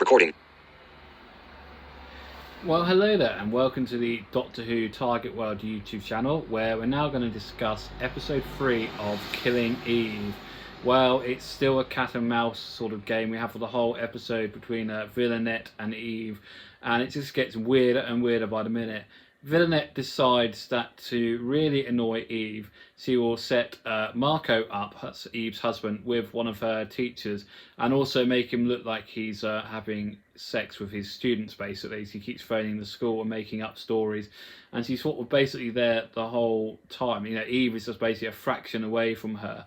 Recording. Well, hello there, and welcome to the Doctor Who Target World YouTube channel, where we're now going to discuss episode 3 of Killing Eve. Well, it's still a cat and mouse sort of game we have for the whole episode between Villanette and Eve, and it just gets weirder and weirder by the minute. Villanette decides that to really annoy Eve, she will set Marco up, Eve's husband, with one of her teachers, and also make him look like he's having sex with his students, basically. She keeps phoning the school and making up stories, and she's sort of basically there the whole time. You know, Eve is just basically a fraction away from her.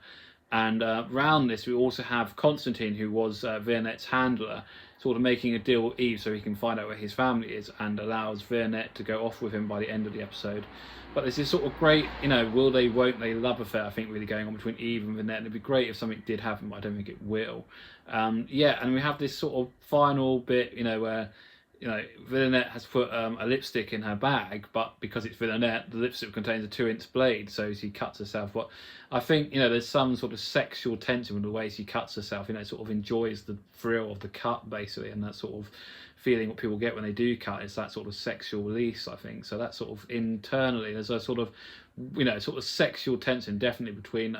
And around this, we also have Constantine, who was Villanette's handler, sort of making a deal with Eve so he can find out where his family is and allows Villanette to go off with him by the end of the episode. But there's this sort of great, you know, will they, won't they love affair, I think, really going on between Eve and Villanette. And it'd be great if something did happen, but I don't think it will. Yeah, and we have this sort of final bit, you know, where, you know, Villanette has put a lipstick in her bag, but because it's Villanette, the lipstick contains a 2-inch blade, so she cuts herself. But I think, you know, there's some sort of sexual tension with the way she cuts herself. You know, sort of enjoys the thrill of the cut, basically, and that sort of feeling what people get when they do cut is that sort of sexual release, I think. So that sort of internally, there's a sort of, you know, sort of sexual tension definitely between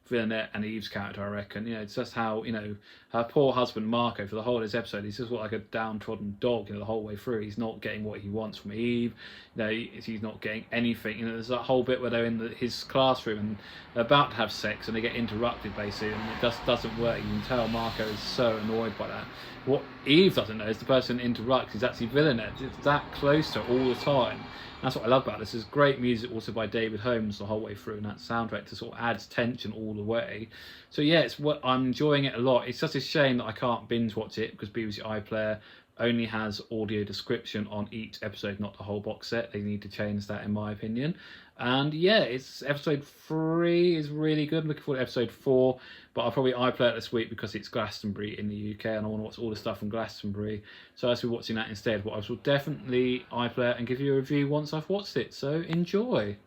Villanette and Eve's character, I reckon. You know, it's just how, you know, her poor husband Marco, for the whole of this episode, he's just like a downtrodden dog, you know, the whole way through. He's not getting what he wants from Eve. You know, he's not getting anything. You know, there's that whole bit where they're in his classroom and they're about to have sex and they get interrupted, basically, and it just doesn't work. You can tell Marco is so annoyed by that. What Eve doesn't know is the person interrupts is actually Villanette. It's that close to her all the time. That's what I love about this. There's great music also by David Holmes the whole way through, and that soundtrack to sort of adds tension all the way. So yeah, it's what I'm enjoying it a lot. It's just a shame that I can't binge watch it because BBC iPlayer only has audio description on each episode, not the whole box set. They need to change that, in my opinion. And yeah, it's episode 3 is really good. I'm looking forward to episode 4, but I'll probably iPlayer it this week because it's Glastonbury in the UK and I want to watch all the stuff from Glastonbury. So I'll be watching that instead. But I will definitely iPlayer and give you a review once I've watched it. So enjoy.